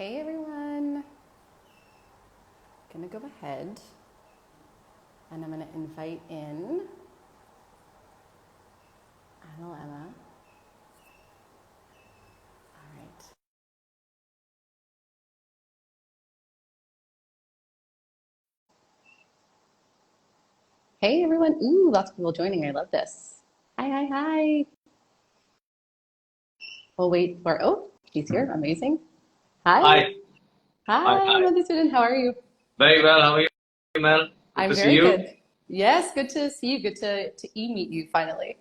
Hey everyone, gonna go ahead and I'm gonna invite in Analemma. All right. Hey everyone, ooh, lots of people joining. I love this. Hi, hi, hi. We'll wait for, oh, she's here, amazing. Hi, Hi. Hi. hi, Hi. Madhusudan, how are you? Very well. How are you, Mel? Good I'm to see very you. good. Yes, good to see you, good to e-meet you finally.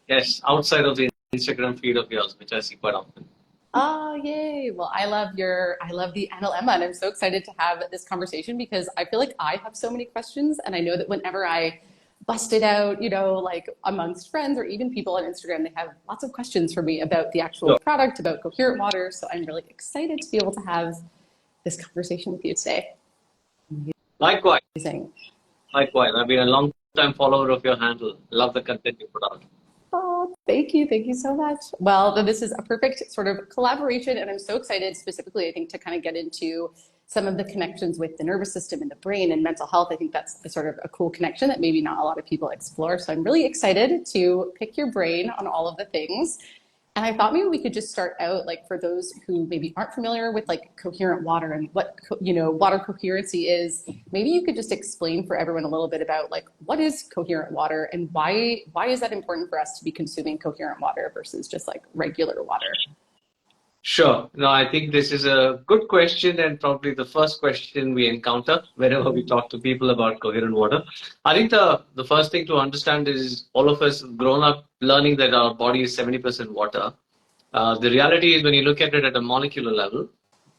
Yes, outside of the Instagram feed of yours, which I see quite often. Oh, yay. Well, I love the Analemma, and I'm so excited to have this conversation because I feel like I have so many questions, and I know that whenever I bust it out, like amongst friends or even people on Instagram, they have lots of questions for me about the actual Sure. product, about Coherent water. So I'm really excited to be able to have this conversation with you today. Likewise. Amazing. Likewise. I've been a long time follower of your handle. Love the content you put out. Oh, thank you. Thank you so much. Well, then this is a perfect sort of collaboration, and I'm so excited specifically, I think, to kind of get into some of the connections with the nervous system and the brain and mental health. I think that's a sort of a cool connection that maybe not a lot of people explore. So I'm really excited to pick your brain on all of the things. And I thought maybe we could just start out, like for those who maybe aren't familiar with like coherent water and what water coherency is. Maybe you could just explain for everyone a little bit about like what is coherent water and why is that important for us to be consuming coherent water versus just like regular water? Sure. No, I think this is a good question and probably the first question we encounter whenever we talk to people about coherent water. I think the first thing to understand is all of us have grown up learning that our body is 70% water. The reality is when you look at it at a molecular level,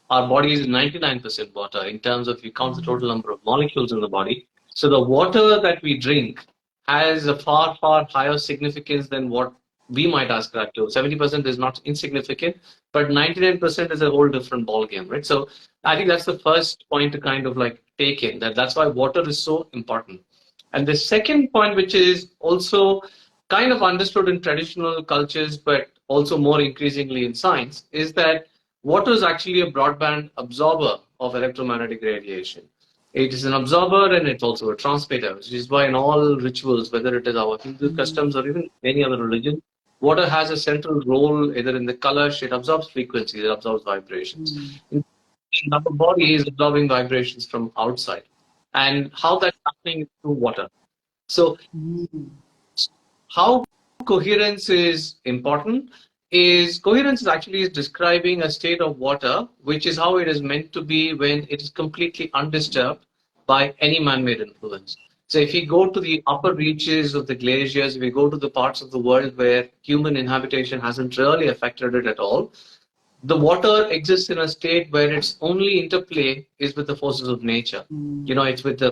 our body is 99% water in terms of you count the total number of molecules in the body. So the water that we drink has a far, far higher significance than what we might ascribe to. 70% is not insignificant, but 99% is a whole different ballgame, right? So I think that's the first point to kind of like take in that's why water is so important. And the second point, which is also kind of understood in traditional cultures, but also more increasingly in science, is that water is actually a broadband absorber of electromagnetic radiation. It is an absorber and it's also a transmitter, which is why in all rituals, whether it is our Hindu customs or even any other religion, water has a central role either in the kalash, it absorbs frequencies, it absorbs vibrations. In our body is absorbing vibrations from outside. And how that's happening is through water. So how coherence is important is coherence is actually is describing a state of water, which is how it is meant to be when it is completely undisturbed by any man-made influence. So if we go to the upper reaches of the glaciers, we go to the parts of the world where human inhabitation hasn't really affected it at all, the water exists in a state where its only interplay is with the forces of nature. It's with the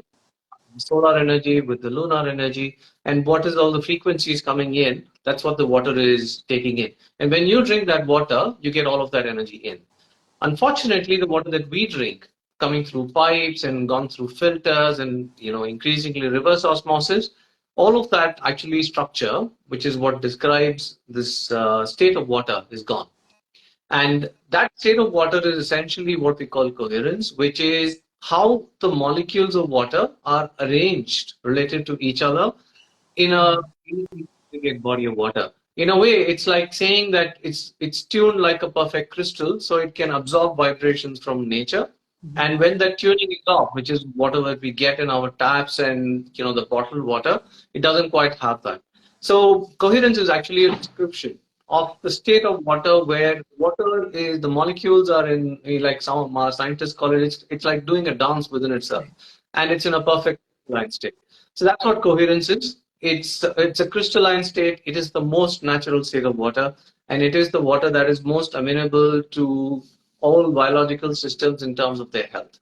solar energy, with the lunar energy, and what is all the frequencies coming in, that's what the water is taking in. And when you drink that water, you get all of that energy in. Unfortunately, the water that we drink, coming through pipes and gone through filters and increasingly reverse osmosis, all of that actually structure, which is what describes this state of water, is gone. And that state of water is essentially what we call coherence, which is how the molecules of water are arranged related to each other in a big body of water. In a way, it's like saying that it's tuned like a perfect crystal, so it can absorb vibrations from nature. And when that tuning is off, which is whatever we get in our taps and the bottled water, it doesn't quite have that. So coherence is actually a description of the state of water where water is the molecules are in like some of our scientists call it it's like doing a dance within itself, and it's in a perfect line state. So that's what coherence is. It's a crystalline state. It is the most natural state of water, and it is the water that is most amenable to all biological systems in terms of their health.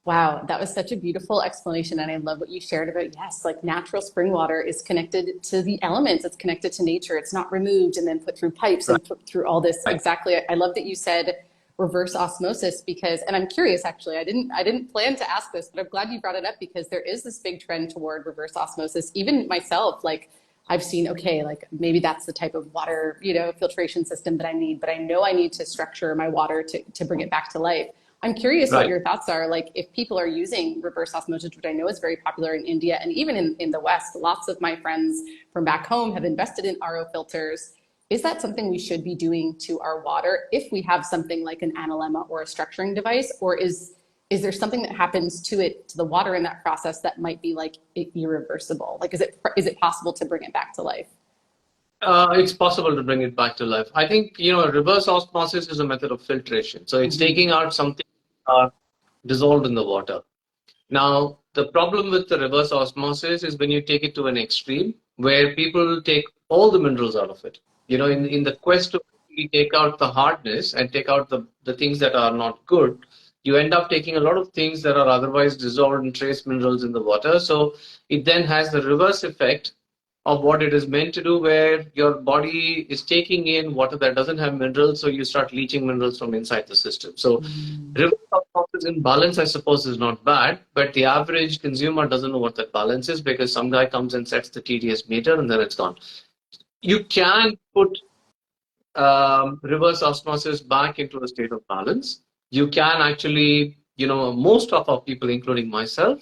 Wow, that was such a beautiful explanation. And I love what you shared about, yes, like natural spring water is connected to the elements, it's connected to nature. It's not removed and then put through pipes Right. and put through all this. Right. Exactly. I love that you said reverse osmosis because, and I'm curious actually, I didn't plan to ask this, but I'm glad you brought it up because there is this big trend toward reverse osmosis. Even myself, like I've seen, okay, like maybe that's the type of water, filtration system that I need, but I know I need to structure my water to bring it back to life. I'm curious what Right. your thoughts are. Like if people are using reverse osmosis, which I know is very popular in India and even in the West, lots of my friends from back home have invested in RO filters. Is that something we should be doing to our water if we have something like an analemma or a structuring device, or is there something that happens to the water in that process that might be like irreversible? Like is it possible to bring it back to life? It's possible to bring it back to life. I think, reverse osmosis is a method of filtration. So it's Mm-hmm. taking out something dissolved in the water. Now, the problem with the reverse osmosis is when you take it to an extreme where people take all the minerals out of it. In the quest to really take out the hardness and take out the things that are not good, you end up taking a lot of things that are otherwise dissolved in trace minerals in the water. So it then has the reverse effect of what it is meant to do, where your body is taking in water that doesn't have minerals, so you start leaching minerals from inside the system. So reverse osmosis in balance, I suppose, is not bad, but the average consumer doesn't know what that balance is because some guy comes and sets the TDS meter and then it's gone. You can put reverse osmosis back into a state of balance. You can actually, most of our people, including myself,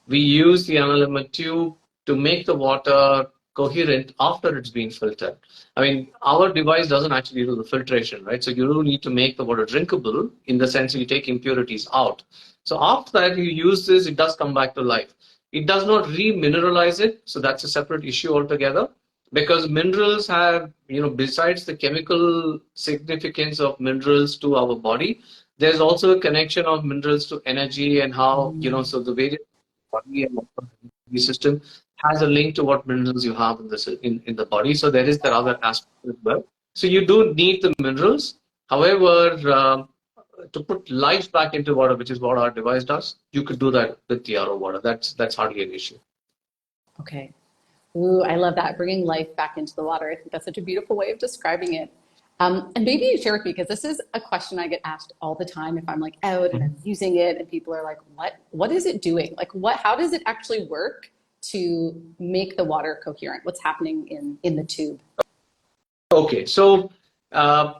we use the Analemma tube to make the water coherent after it's been filtered. I mean, our device doesn't actually do the filtration, right? So you do need to make the water drinkable in the sense you take impurities out. So after that, you use this, it does come back to life. It does not remineralize it, so that's a separate issue altogether because minerals have, besides the chemical significance of minerals to our body, there's also a connection of minerals to energy and how, so the various body and the system has a link to what minerals you have in the body. So there is that other aspect as well. So you do need the minerals. However, to put life back into water, which is what our device does, you could do that with the RO water. That's hardly an issue. Okay. Ooh, I love that. Bringing life back into the water. I think that's such a beautiful way of describing it. And maybe you share with me, because this is a question I get asked all the time if I'm like out and I'm using it and people are like, what is it doing? Like how does it actually work to make the water coherent? What's happening in the tube? Okay, so uh,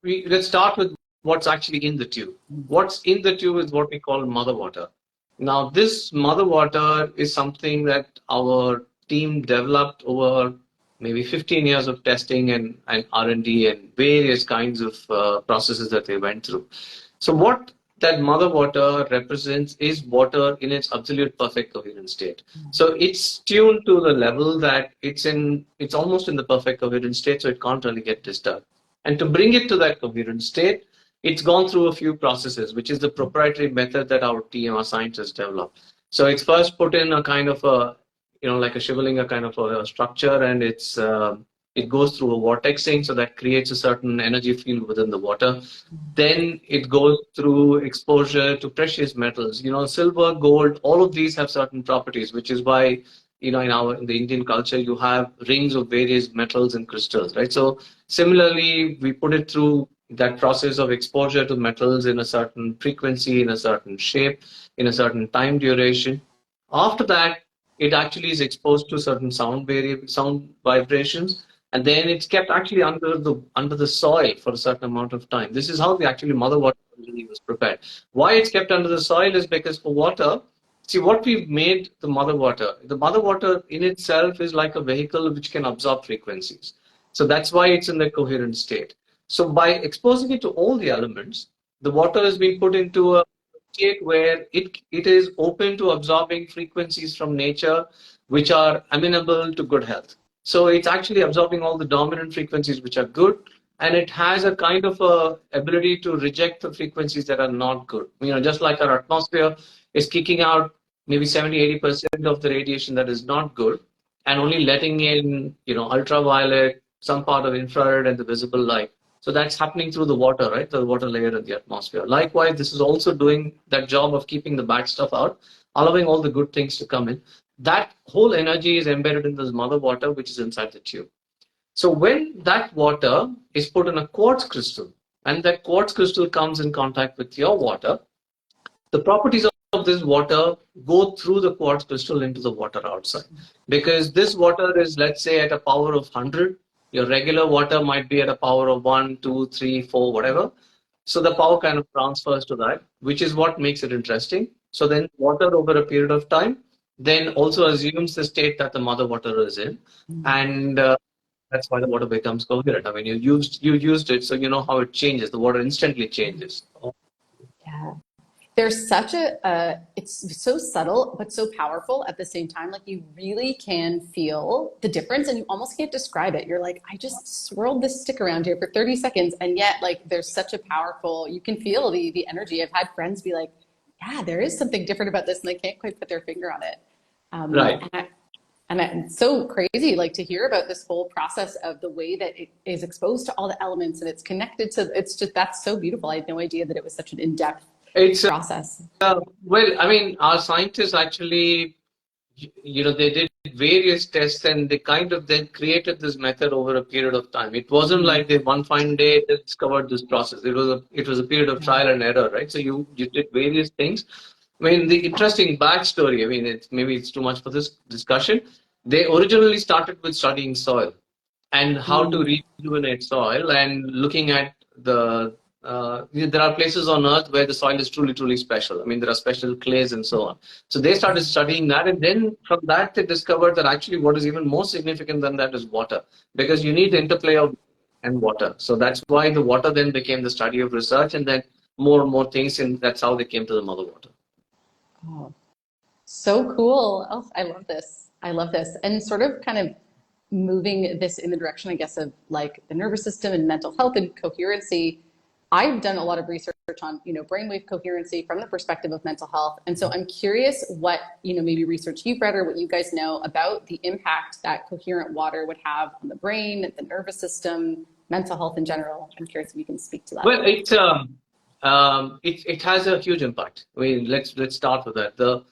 let's start with what's actually in the tube. What's in the tube is what we call mother water. Now, this mother water is something that our team developed over maybe 15 years of testing and R&D and various kinds of processes that they went through. So what that mother water represents is water in its absolute perfect coherent state. So it's tuned to the level that it's almost in the perfect coherent state, so it can't really get disturbed. And to bring it to that coherent state, it's gone through a few processes, which is the proprietary method that our team, our scientists developed. So it's first put in a kind of a, like a shivling, a kind of a structure, and it goes through a vortexing, so that creates a certain energy field within the water. Then it goes through exposure to precious metals. Silver, gold, all of these have certain properties, which is why, in the Indian culture, you have rings of various metals and crystals, right? So similarly, we put it through that process of exposure to metals in a certain frequency, in a certain shape, in a certain time duration. After that, it actually is exposed to certain sound vibrations, and then it's kept actually under the soil for a certain amount of time. This is how the actually mother water originally was prepared. Why it's kept under the soil is because for water, see what we've made the mother water. The mother water in itself is like a vehicle which can absorb frequencies. So that's why it's in the coherent state. So by exposing it to all the elements, the water is being put into a state where it is open to absorbing frequencies from nature which are amenable to good health. So it's actually absorbing all the dominant frequencies which are good, and it has a kind of a ability to reject the frequencies that are not good. Just like our atmosphere is kicking out maybe 70-80% of the radiation that is not good, and only letting in, ultraviolet, some part of infrared, and the visible light. So that's happening through the water, right? The water layer in the atmosphere. Likewise, this is also doing that job of keeping the bad stuff out, allowing all the good things to come in. That whole energy is embedded in this mother water, which is inside the tube. So when that water is put in a quartz crystal, and that quartz crystal comes in contact with your water, the properties of of this water go through the quartz crystal into the water outside. Because this water is, let's say, at a power of 100. Your regular water might be at a power of 1, 2, 3, 4, whatever. So the power kind of transfers to that, which is what makes it interesting. So then water over a period of time then also assumes the state that the mother water is in. And that's why the water becomes coherent. I mean, you used it, so you know how it changes. The water instantly changes. Yeah. There's such it's so subtle, but so powerful at the same time. Like you really can feel the difference and you almost can't describe it. You're like, I just swirled this stick around here for 30 seconds. And yet like there's such a powerful, you can feel the energy. I've had friends be like, yeah, there is something different about this. And they can't quite put their finger on it. Right. And it's so crazy, like to hear about this whole process of the way that it is exposed to all the elements and it's connected to, it's just, that's so beautiful. I had no idea that it was such an in-depth It's process. well, I mean, our scientists actually, they did various tests and they kind of then created this method over a period of time. It wasn't like they one fine day they discovered this process. It was a period of trial and error, right? So you did various things. I mean, the interesting backstory. I mean, maybe it's too much for this discussion. They originally started with studying soil and how to rejuvenate soil and looking at there are places on earth where the soil is truly, truly special. I mean, there are special clays and so on. So they started studying that. And then from that, they discovered that actually what is even more significant than that is water, because you need the interplay of and water. So that's why the water then became the study of research, and then more and more things. And that's how they came to the mother water. Oh, so cool. Oh, I love this. I love this. And sort of kind of moving this in the direction, I guess, of like the nervous system and mental health and coherency. I've done a lot of research on, brainwave coherency from the perspective of mental health. And so I'm curious what, maybe research you've read or what you guys know about the impact that coherent water would have on the brain, the nervous system, mental health in general. I'm curious if you can speak to that. Well, it has a huge impact. I mean, let's start with that. The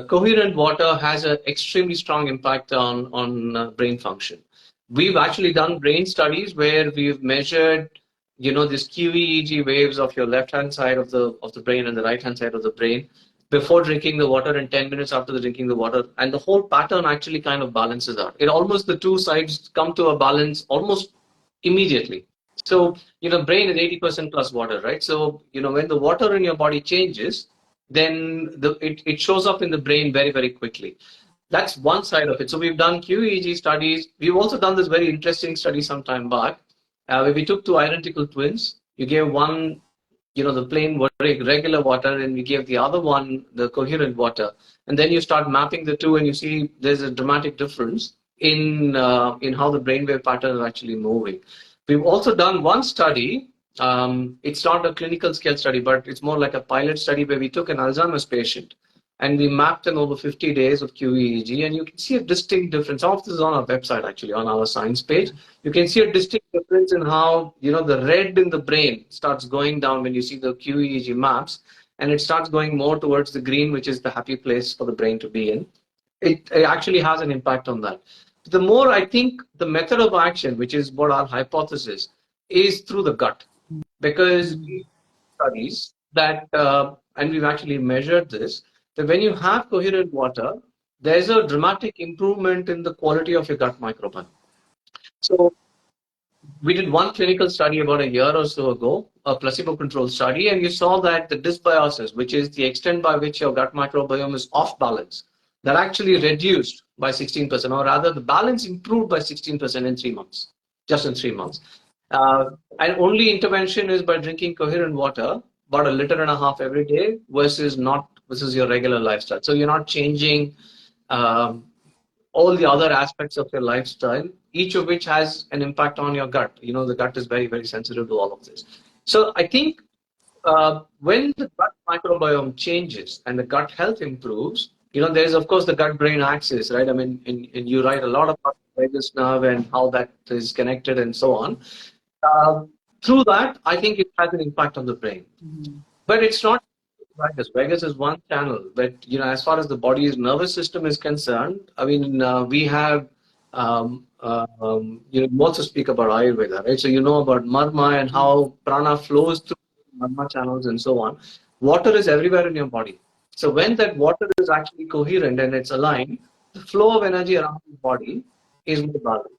coherent water has an extremely strong impact on brain function. We've actually done brain studies where we've measured, these QEEG waves of your left hand side of the brain and the right hand side of the brain before drinking the water and 10 minutes after the drinking the water, and the whole pattern actually kind of balances out. It almost, the two sides come to a balance almost immediately. So, brain is 80% plus water, right? So, when the water in your body changes, then it shows up in the brain very, very quickly. That's one side of it. So we've done QEEG studies. We've also done this very interesting study some time back, where we took two identical twins. You gave one, the plain regular water, and we gave the other one the coherent water. And then you start mapping the two, and you see there's a dramatic difference in how the brainwave pattern is actually moving. We've also done one study. It's not a clinical scale study, but it's more like a pilot study where we took an Alzheimer's patient and we mapped them over 50 days of QEEG, and you can see a distinct difference. Some of this is on our website, actually, on our science page. You can see a distinct difference in how, the red in the brain starts going down when you see the QEEG maps, and it starts going more towards the green, which is the happy place for the brain to be in. It actually has an impact on that. The more, I think, the method of action, which is what our hypothesis is, through the gut, because studies that, and we've actually measured this, that when you have coherent water, there's a dramatic improvement in the quality of your gut microbiome. So we did one clinical study about a year or so ago, a placebo-controlled study, and you saw that the dysbiosis, which is the extent by which your gut microbiome is off balance, that actually reduced by 16%, or rather the balance improved by 16% in 3 months, just in 3 months. And only intervention is by drinking coherent water, about 1.5 liters every day, versus your regular lifestyle. So you're not changing all the other aspects of your lifestyle, each of which has an impact on your gut. The gut is very, very sensitive to all of this. So I think when the gut microbiome changes and the gut health improves, there's of course the gut-brain axis, right? I mean, and you write a lot about the vagus nerve and how that is connected and so on. Through that, I think it has an impact on the brain. But it's not vagus. Vagus is one channel. But, as far as the body's nervous system is concerned, I mean, we have, we also speak about Ayurveda, right? So about marma and how prana flows through marma channels and so on. Water is everywhere in your body. So when that water is actually coherent and it's aligned, the flow of energy around the body is more balanced.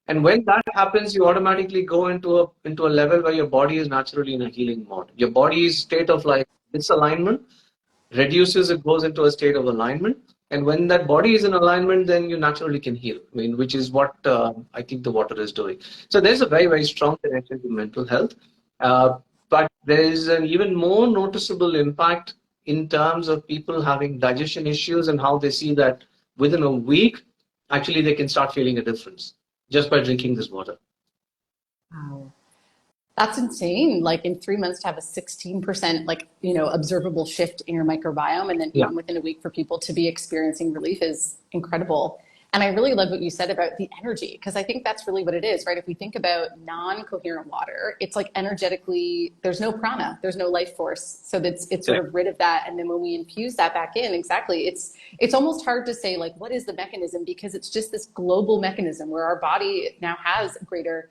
And when that happens, you automatically go into a level where your body is naturally in a healing mode. Your body's state of like misalignment reduces, it goes into a state of alignment. And when that body is in alignment, then you naturally can heal. I mean, which is what I think the water is doing. So there's a very, very strong connection to mental health. But there is an even more noticeable impact in terms of people having digestion issues and how they see that within a week, actually they can start feeling a difference just by drinking this water. Wow. That's insane. Like in 3 months to have a 16% observable shift in your microbiome, and then Yeah. even within a week for people to be experiencing relief is incredible. And I really love what you said about the energy, because I think that's really what it is, right? If we think about non-coherent water, it's like energetically, there's no prana, there's no life force. So it's sort of rid of that. And then when we infuse that back in, exactly, it's almost hard to say like, what is the mechanism? Because it's just this global mechanism where our body now has greater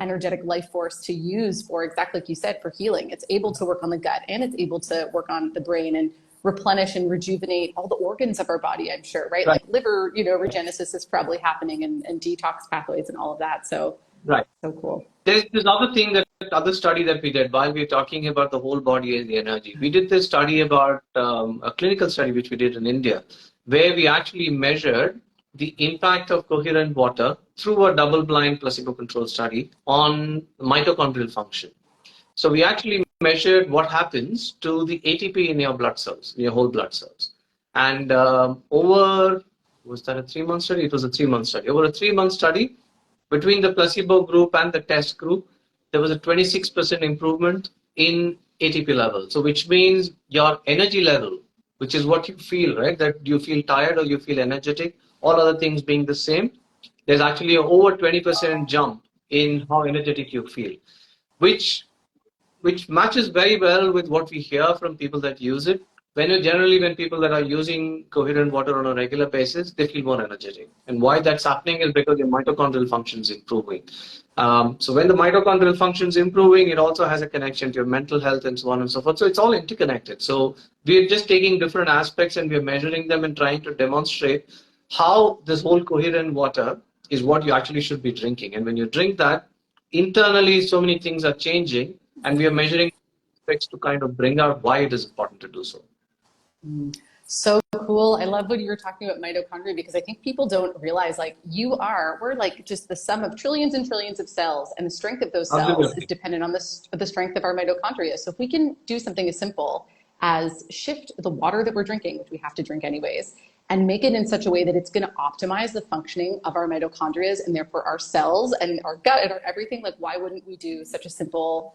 energetic life force to use for, exactly like you said, for healing. It's able to work on the gut, and it's able to work on the brain and replenish and rejuvenate all the organs of our body, I'm sure, right? Like liver, regenesis is probably happening, and detox pathways and all of that. So, so cool. There's this other study that we did while we're talking about the whole body and the energy. We did this study about a clinical study which we did in India, where we actually measured the impact of coherent water through a double-blind placebo-controlled study on mitochondrial function. So we actually measured what happens to the ATP in your blood cells, in your whole blood cells. And was that a 3-month study? It was a 3-month study. Over a 3-month study, between the placebo group and the test group, there was a 26% improvement in ATP level. So which means your energy level, which is what you feel, right? That you feel tired or you feel energetic, all other things being the same, there's actually an over 20% jump in how energetic you feel, which matches very well with what we hear from people that use it. When people that are using coherent water on a regular basis, they feel more energetic. And why that's happening is because your mitochondrial function is improving. So when the mitochondrial function is improving, it also has a connection to your mental health and so on and so forth. So it's all interconnected. So we're just taking different aspects and we're measuring them and trying to demonstrate how this whole coherent water is what you actually should be drinking. And when you drink that, internally so many things are changing, and we are measuring aspects to kind of bring out why it is important to do so. So cool. I love when you were talking about mitochondria, because I think people don't realize we're like just the sum of trillions and trillions of cells, and the strength of those cells is dependent on the strength of our mitochondria. So if we can do something as simple as shift the water that we're drinking, which we have to drink anyways, and make it in such a way that it's going to optimize the functioning of our mitochondria and therefore our cells and our gut and our everything, like why wouldn't we do such a simple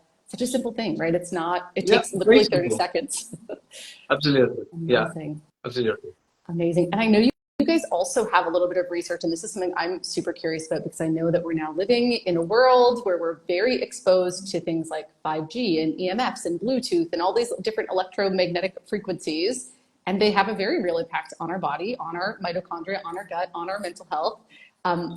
thing, right? It takes literally 30 seconds. Absolutely. Amazing. Yeah, absolutely. Amazing. And I know you guys also have a little bit of research, and this is something I'm super curious about, because I know that we're now living in a world where we're very exposed to things like 5G and EMFs and Bluetooth and all these different electromagnetic frequencies. And they have a very real impact on our body, on our mitochondria, on our gut, on our mental health.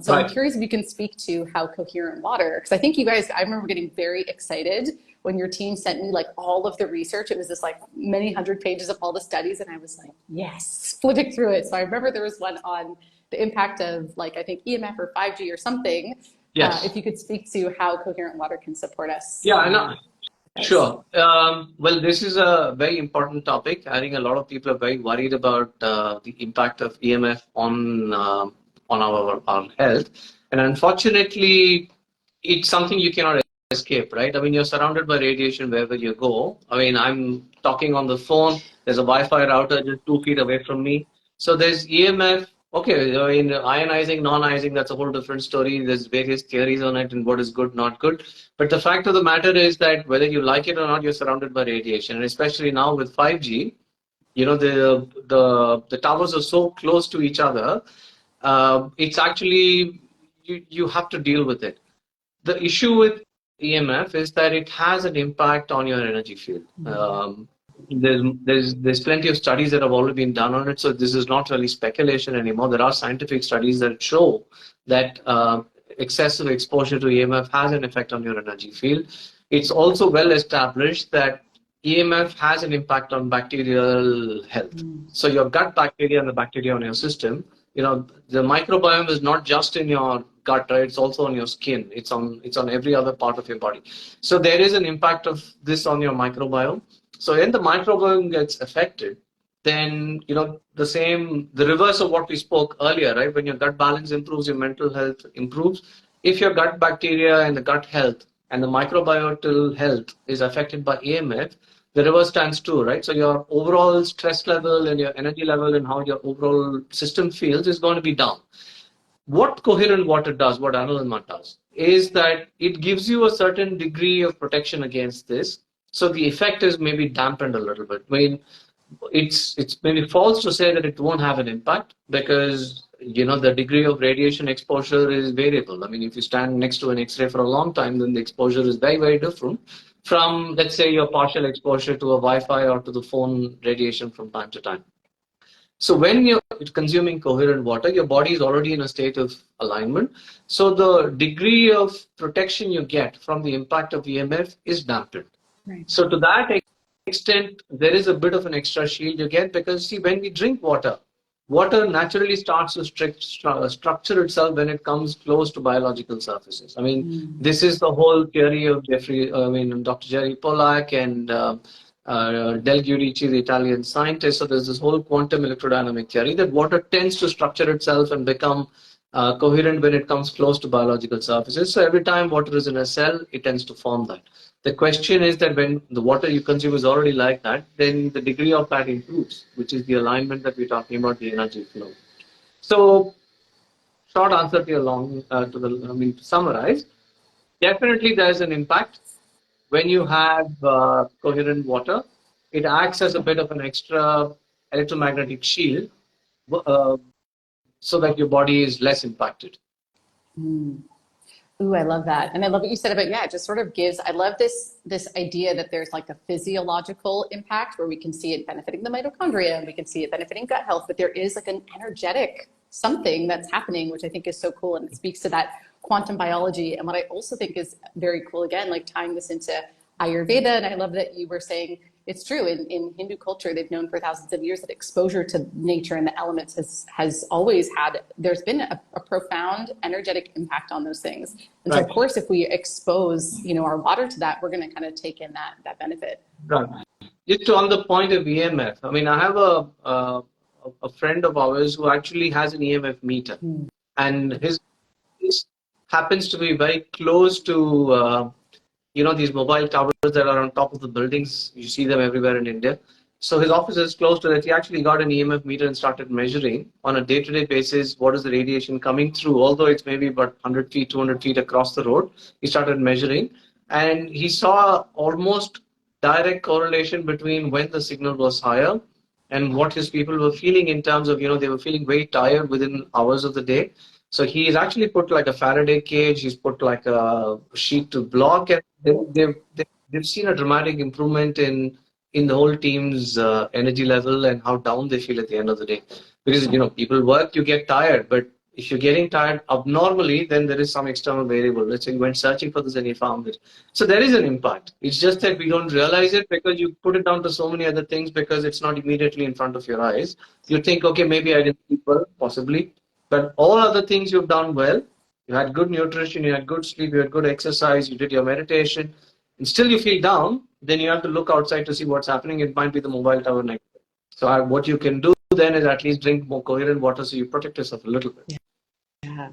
So I'm curious if you can speak to how coherent water, because I think you guys, I remember getting very excited when your team sent me like all of the research. It was this like many hundred pages of all the studies, and I was like, yes, flipping through it. So I remember there was one on the impact of like, I think EMF or 5G or something. Yes. If you could speak to how coherent water can support us. Yeah, I know. Sure. Well, this is a very important topic. I think a lot of people are very worried about the impact of EMF on our health, and unfortunately, it's something you cannot escape, right? I mean, you're surrounded by radiation wherever you go. I mean, I'm talking on the phone. There's a Wi-Fi router just 2 feet away from me. So there's EMF. Okay, I mean, ionizing, non-ionizing, that's a whole different story. There's various theories on it and what is good, not good. But the fact of the matter is that whether you like it or not, you're surrounded by radiation. And especially now with 5G, the towers are so close to each other. It's actually, you have to deal with it. The issue with EMF is that it has an impact on your energy field. There's plenty of studies that have already been done on it, so this is not really speculation anymore. There are scientific studies that show that excessive exposure to EMF has an effect on your energy field. It's also well established that EMF has an impact on bacterial health. So your gut bacteria and the bacteria on your system, the microbiome is not just in your gut, right? It's also on your skin. It's on every other part of your body. So there is an impact of this on your microbiome. So when the microbiome gets affected, then the reverse of what we spoke earlier, right? When your gut balance improves, your mental health improves. If your gut bacteria and the gut health and the microbiota health is affected by EMF, the reverse stands true, right? So your overall stress level and your energy level and how your overall system feels is going to be down. What coherent water does, what Analemma does, is that it gives you a certain degree of protection against this. So the effect is maybe dampened a little bit. I mean, it's maybe false to say that it won't have an impact, because the degree of radiation exposure is variable. I mean, if you stand next to an X-ray for a long time, then the exposure is very, very different from, let's say, your partial exposure to a Wi-Fi or to the phone radiation from time to time. So when you're consuming coherent water, your body is already in a state of alignment. So the degree of protection you get from the impact of EMF is dampened. Right. So to that extent, there is a bit of an extra shield you get, because see, when we drink water, water naturally starts to structure itself when it comes close to biological surfaces. I mean, this is the whole theory of Dr. Jerry Pollack and Del Giudice, the Italian scientist. So there's this whole quantum electrodynamic theory that water tends to structure itself and become coherent when it comes close to biological surfaces. So every time water is in a cell, it tends to form that. The question is that when the water you consume is already like that, then the degree of that improves, which is the alignment that we're talking about, the energy flow. So, short answer to your to summarize, definitely there's an impact when you have coherent water. It acts as a bit of an extra electromagnetic shield, uh, so that your body is less impacted. Ooh, I love that. And I love what you said about, yeah, it just sort of gives, I love this idea that there's like a physiological impact where we can see it benefiting the mitochondria and we can see it benefiting gut health, but there is like an energetic something that's happening, which I think is so cool. And it speaks to that quantum biology. And what I also think is very cool, again, like tying this into Ayurveda. And I love that you were saying it's true in Hindu culture, they've known for thousands of years that exposure to nature and the elements has always had, there's been a profound energetic impact on those things. And so of course, if we expose, our water to that, we're going to kind of take in that benefit. Right. Just on the point of EMF, I mean, I have a friend of ours who actually has an EMF meter, and his happens to be very close to these mobile towers that are on top of the buildings. You see them everywhere in India. So his office is close to that. He actually got an EMF meter and started measuring on a day-to-day basis what is the radiation coming through. Although it's maybe about 100 feet, 200 feet across the road, he started measuring, and he saw almost direct correlation between when the signal was higher and what his people were feeling in terms of, they were feeling very tired within hours of the day. So he's actually put like a Faraday cage, he's put like a sheet to block, and they've seen a dramatic improvement in the whole team's energy level and how down they feel at the end of the day. Because, people work, you get tired, but if you're getting tired abnormally, then there is some external variable. Let's say you went searching for this and you found it. So there is an impact. It's just that we don't realize it because you put it down to so many other things because it's not immediately in front of your eyes. You think, okay, maybe I didn't sleep well, possibly. But all other things you've done well. You had good nutrition, you had good sleep, you had good exercise, you did your meditation, and still you feel down, then you have to look outside to see what's happening. It might be the mobile tower next. So what you can do then is at least drink more coherent water so you protect yourself a little bit. Yeah.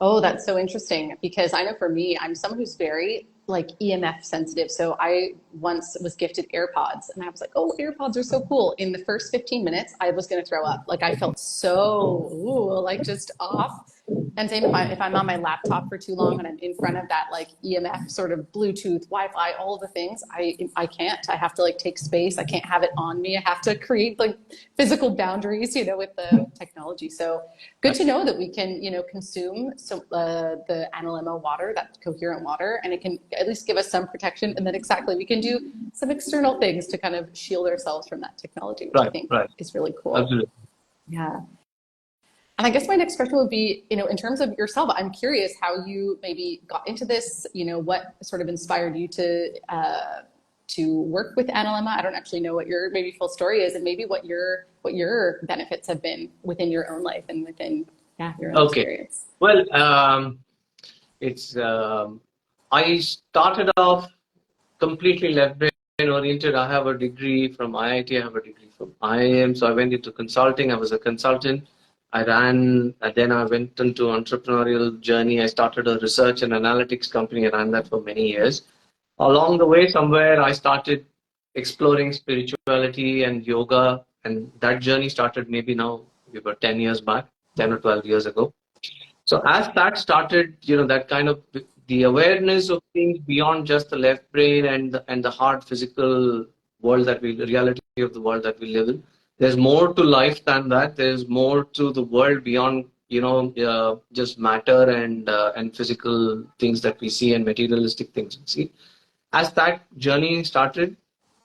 Oh, that's so interesting, because I know for me, I'm someone who's very like EMF sensitive. So I once was gifted AirPods and I was like, oh, AirPods are so cool. In the first 15 minutes, I was going to throw up. Like I felt so, like just off. And same if I'm on my laptop for too long and I'm in front of that like EMF sort of Bluetooth, Wi-Fi, all of the things, I can't. I have to like take space. I can't have it on me. I have to create like physical boundaries, with the technology. So good to know that we can, consume the Analemma water, that coherent water, and it can at least give us some protection. And then exactly, we can do some external things to kind of shield ourselves from that technology, which I think is really cool. Absolutely. Yeah. And I guess my next question would be, in terms of yourself, I'm curious how you maybe got into this, what sort of inspired you to to work with Analemma. I don't actually know what your maybe full story is, and maybe what your benefits have been within your own life and within your own Okay. experience. Well, it's I started off completely left brain oriented. I have a degree from IIT. I have a degree from IIM. So I went into consulting. I was a consultant. I ran, and then I went into entrepreneurial journey. I started a research and analytics company. I ran that for many years. Along the way, somewhere I started exploring spirituality and yoga, and that journey started maybe now about 10 years back, 10 or 12 years ago. So as that started, that kind of the awareness of things beyond just the left brain and the hard physical world reality of the world that we live in. There's more to life than that. There's more to the world beyond, just matter and physical things that we see and materialistic things we see. As that journey started,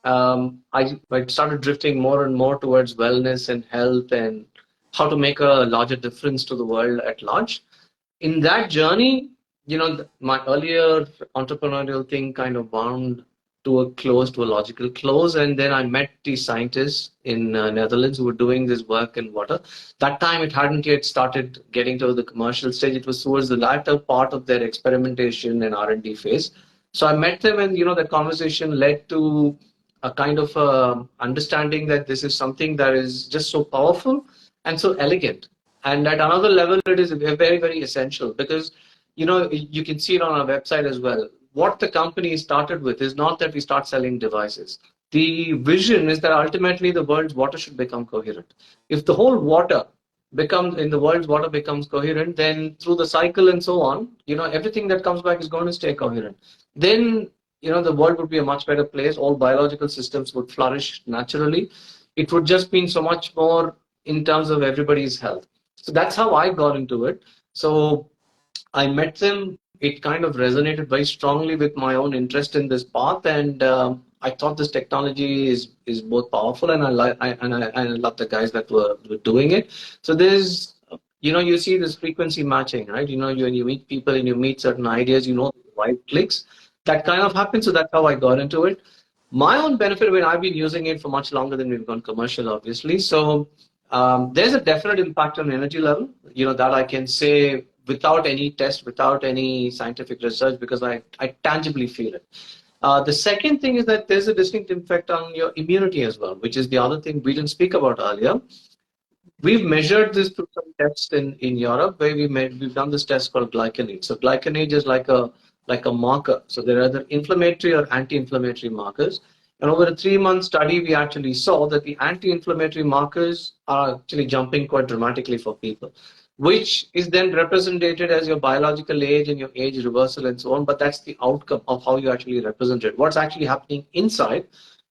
I started drifting more and more towards wellness and health and how to make a larger difference to the world at large. In that journey, my earlier entrepreneurial thing kind of wound to a logical close, and then I met these scientists in Netherlands who were doing this work in water. That time it hadn't yet started getting to the commercial stage. It was towards the latter part of their experimentation and R&D phase. So I met them, and that conversation led to a kind of understanding that this is something that is just so powerful and so elegant. And at another level, it is very, very essential because, you can see it on our website as well. What the company started with is not that we start selling devices. The vision is that ultimately the world's water should become coherent. If the whole the world's water becomes coherent, then through the cycle and so on, everything that comes back is going to stay coherent. Then, the world would be a much better place. All biological systems would flourish naturally. It would just mean so much more in terms of everybody's health. So that's how I got into it. So I met them. It kind of resonated very strongly with my own interest in this path, and I thought this technology is both powerful, and I love the guys that were doing it. So there's, you see this frequency matching, right? When you meet people and you meet certain ideas, the vibe clicks. That kind of happens. So that's how I got into it. My own benefit, when I've been using it for much longer than we've gone commercial, obviously. So there's a definite impact on energy level, that I can say without any test, without any scientific research, because I tangibly feel it. The second thing is that there's a distinct effect on your immunity as well, which is the other thing we didn't speak about earlier. We've measured this through some tests in Europe where we've done this test called glycanage. So glycanage is like a marker. So there are either inflammatory or anti-inflammatory markers. And over a 3-month study, we actually saw that the anti-inflammatory markers are actually jumping quite dramatically for people, which is then represented as your biological age and your age reversal and so on. But that's the outcome of how you actually represent it. What's actually happening inside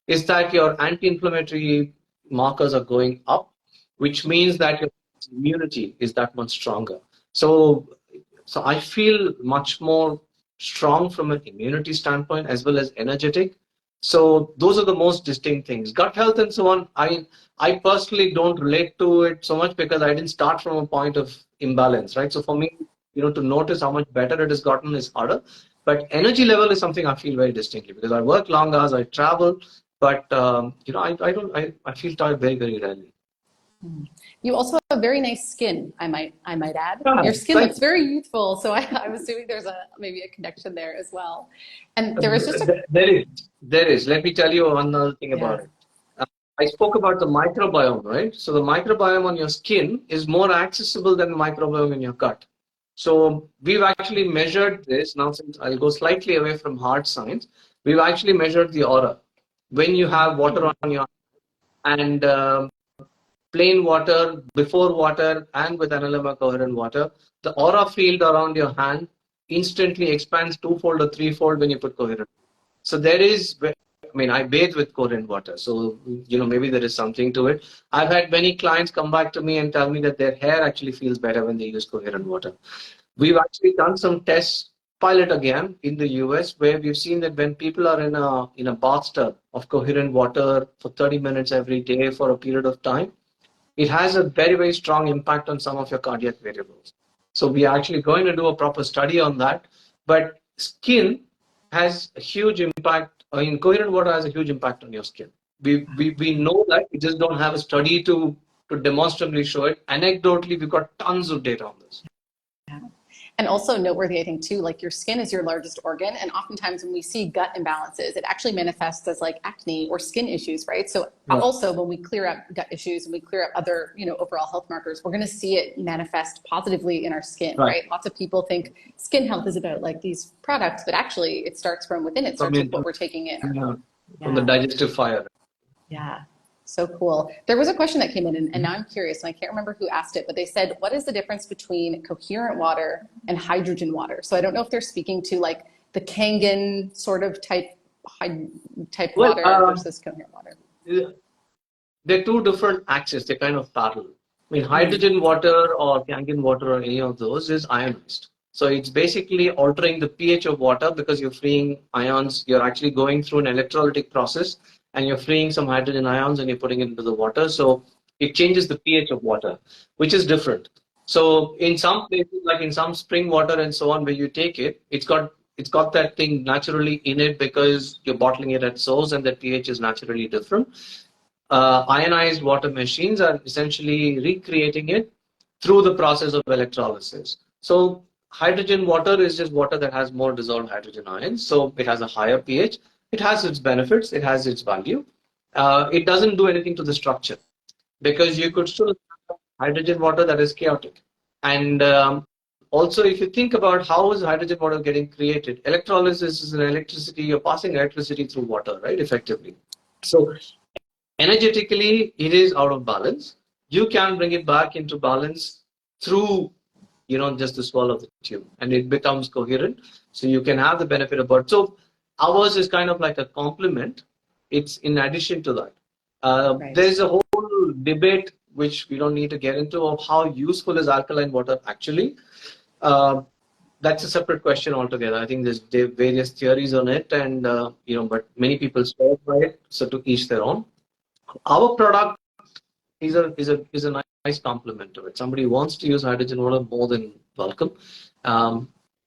is that your anti-inflammatory markers are going up, which means that your immunity is that much stronger. So I feel much more strong from an immunity standpoint as well as energetic. So those are the most distinct things. Gut health and so on, I personally don't relate to it so much because I didn't start from a point of imbalance, right? So for me, to notice how much better it has gotten is harder. But energy level is something I feel very distinctly because I work long hours, I travel, but I feel tired very, very rarely. You also have very nice skin, I might add. Yeah, Your skin looks very youthful, so I'm assuming there's maybe a connection there as well. And there was just there is. Let me tell you one other thing about it. I spoke about the microbiome, right? So the microbiome on your skin is more accessible than the microbiome in your gut. So we've actually measured this. Now, since I'll go slightly away from hard science, we've actually measured the aura. When you have water on your and plain water, before water, and with Analemma Coherent water, the aura field around your hand instantly expands 2-fold or 3-fold when you put Coherent. So there is, I bathe with Coherent water, so maybe there is something to it. I've had many clients come back to me and tell me that their hair actually feels better when they use Coherent water. We've actually done some tests, pilot again, in the US, where we've seen that when people are in a bathtub of Coherent water for 30 minutes every day for a period of time, it has a very, very strong impact on some of your cardiac variables. So we are actually going to do a proper study on that. But skin has a huge impact. I mean, coherent water has a huge impact on your skin. We know that. We just don't have a study to demonstrably show it. Anecdotally, we've got tons of data on this. Yeah. And also noteworthy, I think, too, like your skin is your largest organ. And oftentimes when we see gut imbalances, it actually manifests as like acne or skin issues, right? So also when we clear up gut issues and we clear up other, overall health markers, we're going to see it manifest positively in our skin, right? Lots of people think skin health is about like these products, but actually it starts from within. It starts with what we're taking in. From the digestive fire. Yeah. So cool. There was a question that came in, and now I'm curious, and I can't remember who asked it, but they said, what is the difference between coherent water and hydrogen water? So I don't know if they're speaking to like the Kangen sort of type water versus coherent water. They're two different axes. They're kind of parallel. I mean, hydrogen water or Kangen water or any of those is ionized. So it's basically altering the pH of water because you're freeing ions. You're actually going through an electrolytic process and you're freeing some hydrogen ions and you're putting it into the water. So it changes the pH of water, which is different. So in some places, like in some spring water and so on, where you take it, it's got that thing naturally in it because you're bottling it at source and the pH is naturally different. Ionized water machines are essentially recreating it through the process of electrolysis. So hydrogen water is just water that has more dissolved hydrogen ions. So it has a higher pH. It has its benefits. It has its value. It doesn't do anything to the structure because you could still have hydrogen water that is chaotic. And also, if you think about how is hydrogen water getting created, electrolysis is an electricity. You're passing electricity through water, right? Effectively. So energetically, it is out of balance. You can bring it back into balance through, just the swell of the tube, and it becomes coherent. So you can have the benefit of both. So ours is kind of like a complement. It's in addition to that. There's a whole debate, which we don't need to get into, of how useful is alkaline water actually. That's a separate question altogether. I think there's various theories on it, and but many people swear by it. So to each their own. Our product is a nice complement to it. Somebody wants to use hydrogen water, more than welcome.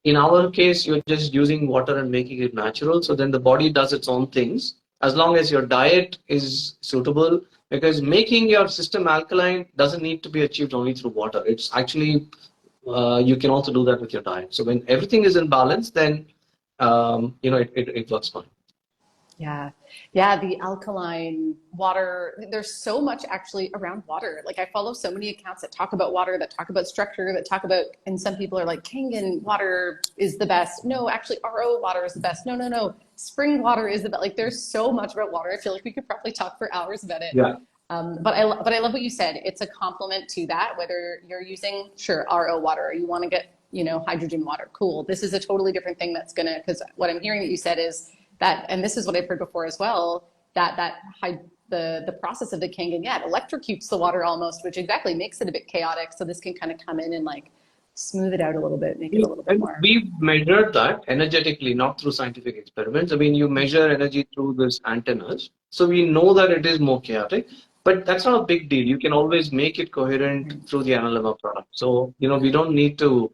In our case, you're just using water and making it natural. So then the body does its own things as long as your diet is suitable. Because making your system alkaline doesn't need to be achieved only through water. It's actually you can also do that with your diet. So when everything is in balance, then it works fine. Yeah. Yeah. The alkaline water, there's so much actually around water. Like I follow so many accounts that talk about water, that talk about structure, that talk about, and some people are like, Kangen water is the best. No, actually RO water is the best. No. Spring water is the best. Like there's so much about water. I feel like we could probably talk for hours about it. Yeah. But I love what you said. It's a complement to that, whether you're using, RO water, or you want to get, hydrogen water. Cool. This is a totally different thing that's going to, because what I'm hearing that you said is, that, and this is what I've heard before as well, the process of the Kangen, it electrocutes the water almost, which exactly makes it a bit chaotic. So this can kind of come in and like smooth it out a little bit, make it a little bit more. We've measured that energetically, not through scientific experiments. I mean, you measure energy through these antennas. So we know that it is more chaotic, but that's not a big deal. You can always make it coherent through the Analemma product. So, we don't need to,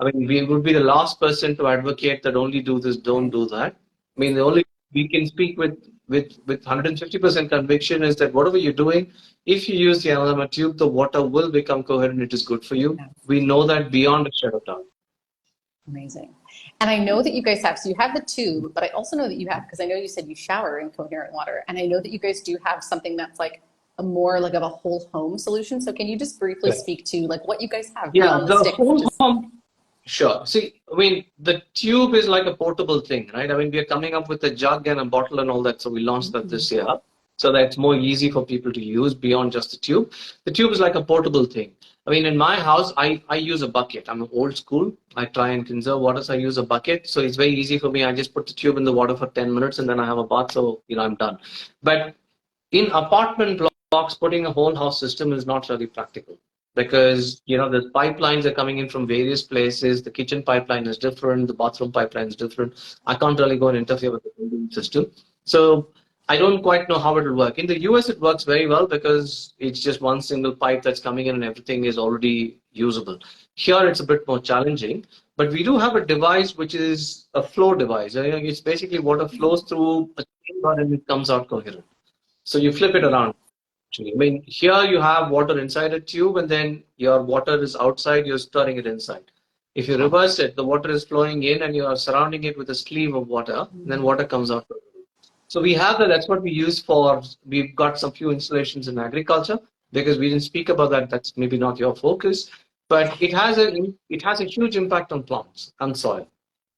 we would be the last person to advocate that only do this, don't do that. I mean, the only we can speak with 150% conviction is that whatever you're doing, if you use the Analemma tube, the water will become coherent. It is good for you. Yeah. We know that beyond a shadow of doubt. Amazing. And I know that you guys have, so you have the tube, but I also know that you have, because I know you said you shower in coherent water, and I know that you guys do have something that's like a more like of a whole home solution. So can you just briefly speak to like what you guys have? Yeah, the whole home. Sure. See, the tube is like a portable thing, right? We are coming up with a jug and a bottle and all that. So we launched that this year. So that's more easy for people to use beyond just the tube. The tube is like a portable thing. In my house, I use a bucket. I'm old school. I try and conserve water, so I use a bucket. So it's very easy for me. I just put the tube in the water for 10 minutes and then I have a bath. So, I'm done. But in apartment blocks, putting a whole house system is not really practical. Because, the pipelines are coming in from various places. The kitchen pipeline is different. The bathroom pipeline is different. I can't really go and interfere with the building system. So I don't quite know how it will work. In the US, it works very well because it's just one single pipe that's coming in and everything is already usable. Here, it's a bit more challenging, but we do have a device which is a flow device. It's basically water flows through a chamber and it comes out coherent. So you flip it around. Actually, I mean, here you have water inside a tube and then your water is outside, you're stirring it inside. If you reverse it, the water is flowing in and you are surrounding it with a sleeve of water, and then water comes out. So we have that. That's what we use for. We've got some few installations in agriculture because we didn't speak about that. That's maybe not your focus, but it has a huge impact on plants and soil,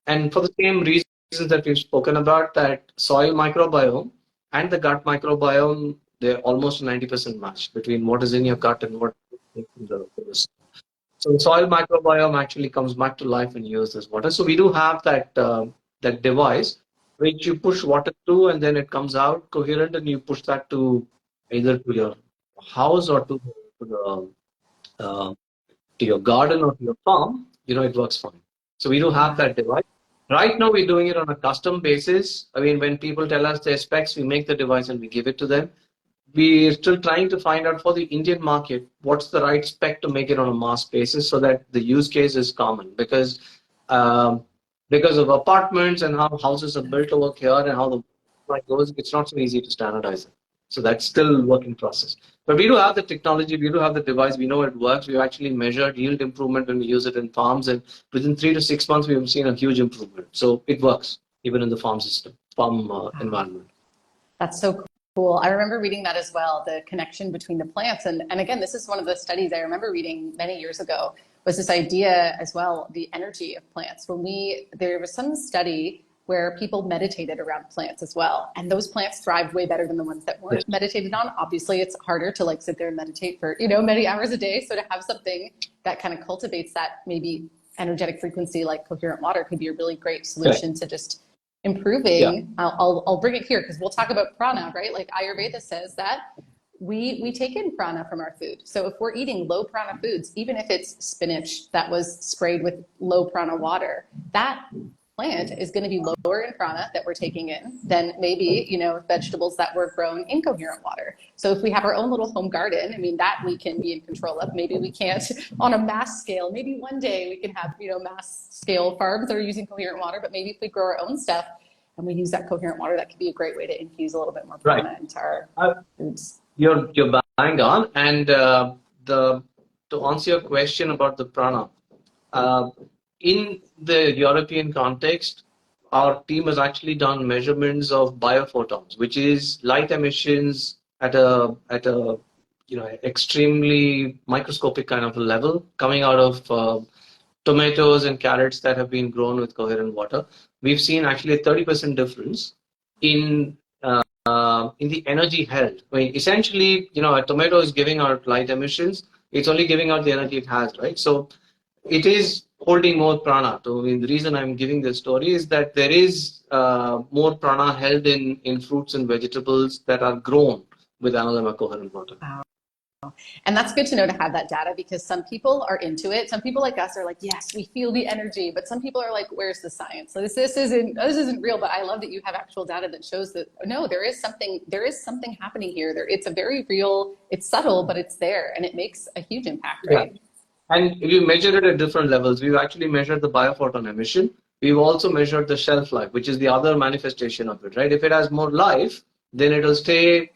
and for the same reasons that we've spoken about, that soil microbiome and the gut microbiome, they're almost 90% matched between what is in your gut and what is in the so the soil microbiome actually comes back to life and uses water. So we do have that device which you push water to and then it comes out coherent and you push that to either to your house or uh, to your garden or to your farm. It works fine. So we do have that device. Right now we're doing it on a custom basis. I mean, when people tell us their specs, we make the device and we give it to them. We're still trying to find out for the Indian market what's the right spec to make it on a mass basis so that the use case is common um, because of apartments and how houses are built over here and how the like goes, it's not so easy to standardize it. So that's still work in process. But we do have the technology, we do have the device, we know it works. We've actually measured yield improvement when we use it in farms, and within 3 to 6 months, we've seen a huge improvement. So it works even in the farm system, farm environment. That's so cool. I remember reading that as well, the connection between the plants. And again, this is one of the studies I remember reading many years ago, was this idea as well, the energy of plants. There was some study where people meditated around plants as well. And those plants thrived way better than the ones that weren't meditated on. Obviously, it's harder to sit there and meditate for, many hours a day. So to have something that kind of cultivates that maybe energetic frequency like coherent water could be a really great solution to just improving. I'll bring it here because we'll talk about prana, right? Like Ayurveda says that we take in prana from our food. So if we're eating low prana foods, even if it's spinach that was sprayed with low prana water, that plant is going to be lower in prana that we're taking in than maybe, vegetables that were grown in coherent water. So if we have our own little home garden, I mean, that we can be in control of. Maybe we can't on a mass scale. Maybe one day we can have, mass scale farms that are using coherent water, but maybe if we grow our own stuff and we use that coherent water, that could be a great way to infuse a little bit more prana into our foods. You're bang on. And to answer your question about the prana, in the European context, our team has actually done measurements of biophotons, which is light emissions at a extremely microscopic kind of a level coming out of tomatoes and carrots that have been grown with coherent water. We've seen actually a 30% difference in the energy held. I mean, essentially, a tomato is giving out light emissions. It's only giving out the energy it has, right? So it is holding more prana. So, I mean, the reason I'm giving this story is that there is more prana held in fruits and vegetables that are grown with Analemma coherent water. Wow. And that's good to know, to have that data, because some people are into it. Some people like us are like, yes, we feel the energy, but some people are like, where's the science? So this isn't real. But I love that you have actual data that shows that no, there is something happening here. It's a very real, it's subtle, but it's there, and it makes a huge impact, right? Yeah. And we measured it at different levels. We've actually measured the biophoton emission. We've also measured the shelf life, which is the other manifestation of it, right? If it has more life, then it'll stay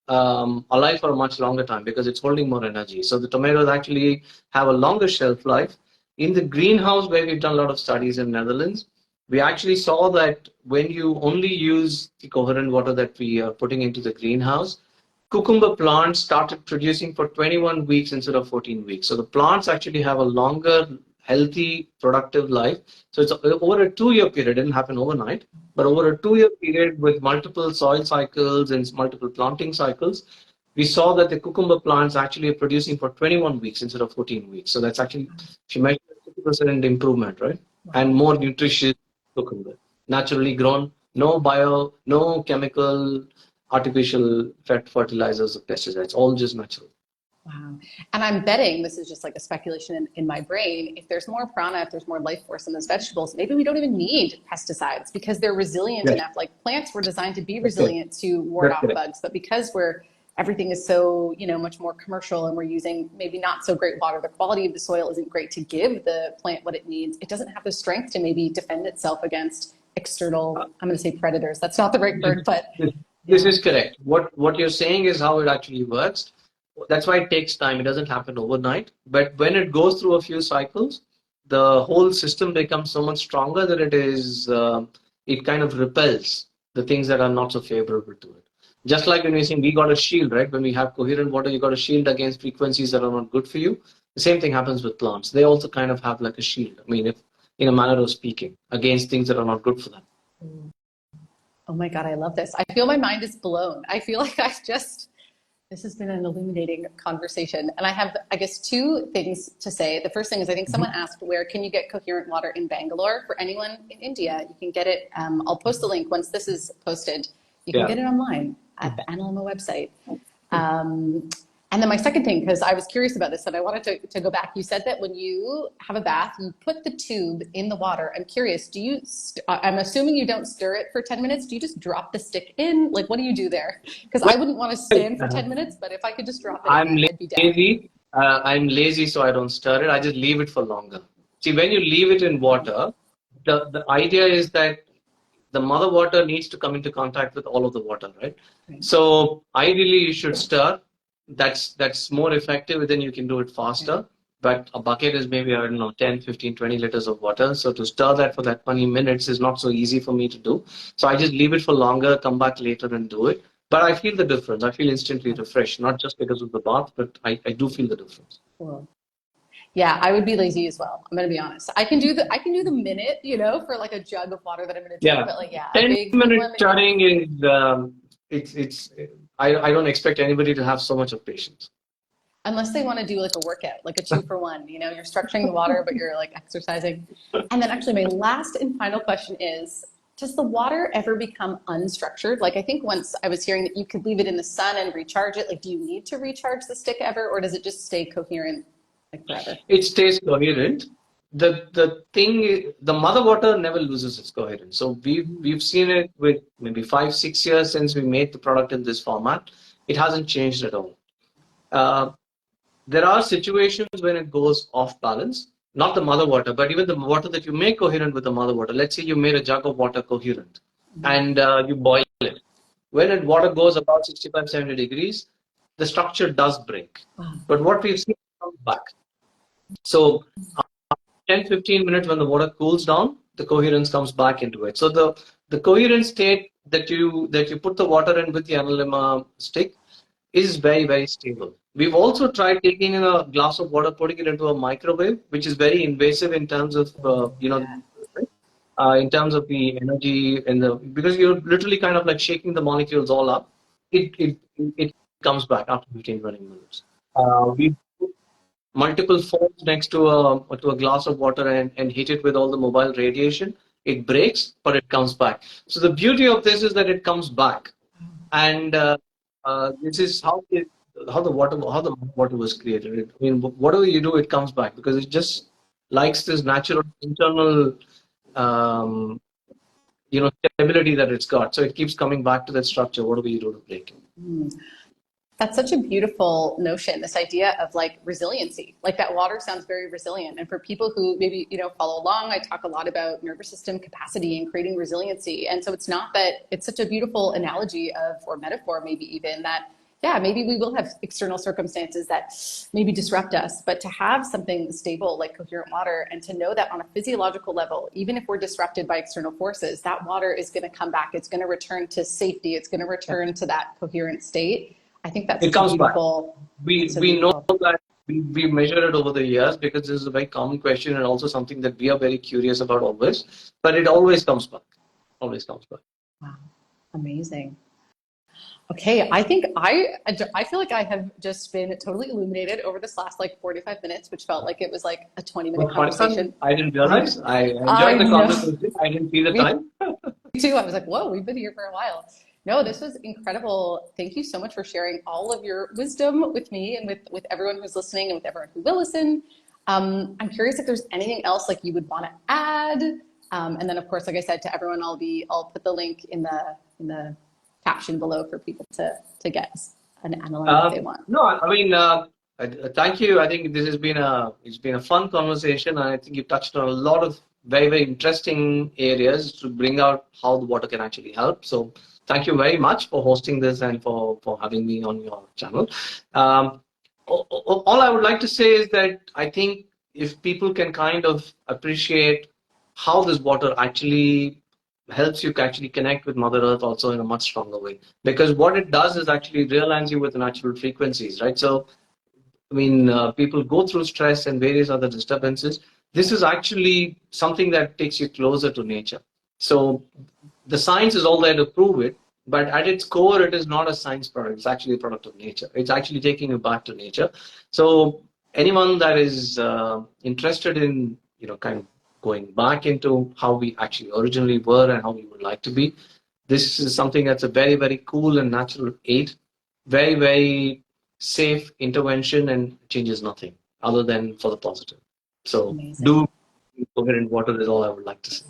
alive for a much longer time because it's holding more energy. So the tomatoes actually have a longer shelf life. In the greenhouse, where we've done a lot of studies in Netherlands, we actually saw that when you only use the coherent water that we are putting into the greenhouse, cucumber plants started producing for 21 weeks instead of 14 weeks. So the plants actually have a longer, healthy, productive life. So it's over a 2-year period. It didn't happen overnight, but over a 2-year period with multiple soil cycles and multiple planting cycles, we saw that the cucumber plants actually are producing for 21 weeks instead of 14 weeks. So that's actually, if you measure 50% improvement, right? Wow. And more nutritious cucumber, naturally grown, no chemical, artificial fertilizers or pesticides, all just natural. Wow. And I'm betting this is just like a speculation in my brain. If there's more prana, if there's more life force in those vegetables, maybe we don't even need pesticides because they're resilient Yes, enough. Like plants were designed to be that's correct. resilient to ward That's off correct. bugs, but because everything is so, much more commercial and we're using maybe not so great water, the quality of the soil isn't great to give the plant what it needs. It doesn't have the strength to maybe defend itself against external, I'm going to say predators. That's not the right This, word, but this, this yeah. is correct. What you're saying is how it actually works. That's why it takes time. It doesn't happen overnight. But when it goes through a few cycles, the whole system becomes so much stronger that it kind of repels the things that are not so favorable to it. Just like when we say we got a shield, right? When we have coherent water, you got a shield against frequencies that are not good for you. The same thing happens with plants. They also kind of have like a shield. I mean, if in a manner of speaking, against things that are not good for them. Oh my God, I love this. I feel my mind is blown. I feel like this has been an illuminating conversation. And I have, I guess, two things to say. The first thing is I think someone asked, where can you get coherent water in Bangalore? For anyone in India, you can get it. I'll post a link once this is posted. You can Yeah. get it online at the Analemma website. Um, and then my second thing, because I was curious about this and I wanted to go back, you said that when you have a bath, you put the tube in the water. I'm curious, I'm assuming you don't stir it for 10 minutes. Do you just drop the stick in? Like, what do you do there? Because I wouldn't want to stand for 10 minutes, but if I could just drop it in I'm there, I'd be down. lazy. I'm lazy, so I don't stir it. I just leave it for longer. See, when you leave it in water, the idea is that the mother water needs to come into contact with all of the water, right? Right. So ideally, you should stir. That's more effective. Then you can do it faster. But a bucket is maybe, I don't know, 10, 15, 20 liters of water. So to stir that for that 20 minutes is not so easy for me to do. So I just leave it for longer, come back later and do it. But I feel the difference. I feel instantly refreshed, not just because of the bath, but I do feel the difference. Cool. Yeah, I would be lazy as well. I'm gonna be honest. I can do the minute, for like a jug of water that I'm gonna drink, Yeah, but like yeah, a 10 big minute lemon. stirring is it's I don't expect anybody to have so much of patience. Unless they want to do like a workout, like a 2 for 1, you're structuring the water, but you're like exercising. And then actually my last and final question is, does the water ever become unstructured? Like I think once I was hearing that you could leave it in the sun and recharge it. Like, do you need to recharge the stick ever, or does it just stay coherent like forever? It stays coherent. The mother water never loses its coherence. So we've seen it with maybe 5, 6 years since we made the product in this format. It hasn't changed at all. Uh, there are situations when it goes off balance, not the mother water, but even the water that you make coherent with the mother water. Let's say you made a jug of water coherent and you boil it. When water goes about 65, 70 degrees, the structure does break. Wow. But what we've seen comes back. So 10, 15 minutes when the water cools down, the coherence comes back into it. So the coherent state that you put the water in with the analemma stick is very, very stable. We've also tried taking in a glass of water, putting it into a microwave, which is very invasive in terms of in terms of the energy and because you're literally kind of like shaking the molecules all up. It comes back after 15, 20 minutes. We put multiple phones next to a glass of water and hit it with all the mobile radiation. It breaks, but it comes back. So the beauty of this is that it comes back, and this is how the water was created. I mean, whatever you do, it comes back because it just likes this natural internal um, stability that it's got. So it keeps coming back to that structure. Whatever you do to break it. Mm. That's such a beautiful notion, this idea of like resiliency. Like that water sounds very resilient. And for people who maybe, follow along, I talk a lot about nervous system capacity and creating resiliency. And so it's not that it's such a beautiful analogy or metaphor, maybe even that, yeah, maybe we will have external circumstances that maybe disrupt us, but to have something stable like coherent water and to know that on a physiological level, even if we're disrupted by external forces, that water is going to come back. It's going to return to safety. It's going to return to that coherent state. I think that's It such a comes back. beautiful. We know that we measured it over the years because this is a very common question and also something that we are very curious about always. But it always comes back. Always comes back. Wow, amazing. Okay, I think I feel like I have just been totally illuminated over this last like 45 minutes, which felt like it was like a 20-minute conversation. I didn't realize. I I enjoyed the know. conversation. I didn't see the Me time. too. I was like, whoa, we've been here for a while. No, this was incredible. Thank you so much for sharing all of your wisdom with me and with everyone who's listening and with everyone who will listen. I'm curious if there's anything else like you would want to add. And then of course, like I said to everyone, I'll put the link in the caption below for people to get an analemma if they want. No, I mean, thank you. I think this has been it's been a fun conversation. I think you touched on a lot of very, very interesting areas to bring out how the water can actually help. So thank you very much for hosting this and for having me on your channel. All I would like to say is that I think if people can kind of appreciate how this water actually helps you actually connect with Mother Earth also in a much stronger way. Because what it does is actually realigns you with the natural frequencies, right? So, I mean, people go through stress and various other disturbances. This is actually something that takes you closer to nature. So, the science is all there to prove it, but at its core, it is not a science product. It's actually a product of nature. It's actually taking you back to nature. So, anyone that is interested in, kind of going back into how we actually originally were and how we would like to be, this is something that's a very, very cool and natural aid, very, very safe intervention, and changes nothing other than for the positive. So Amazing. do Coherent water is all I would like to say.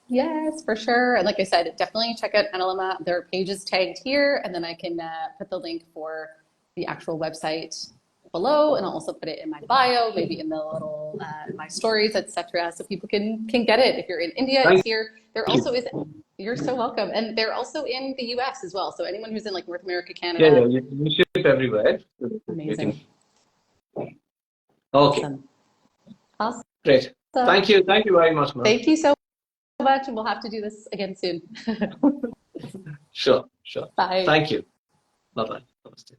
Yes, for sure. And like I said, definitely check out Analemma. Their page is tagged here, and then I can put the link for the actual website below, and I'll also put it in my bio, maybe in the little my stories, etc. So people can get it. If you're in India, it's here. There also is. You're so welcome, and they're also in the U.S. as well. So anyone who's in like North America, Canada. Yeah, you ship everywhere. Amazing. Okay. Awesome. Great. Thank you very much, ma'am. Thank you so much, and we'll have to do this again soon. Sure. Bye. Thank you. Bye-bye. Namaste.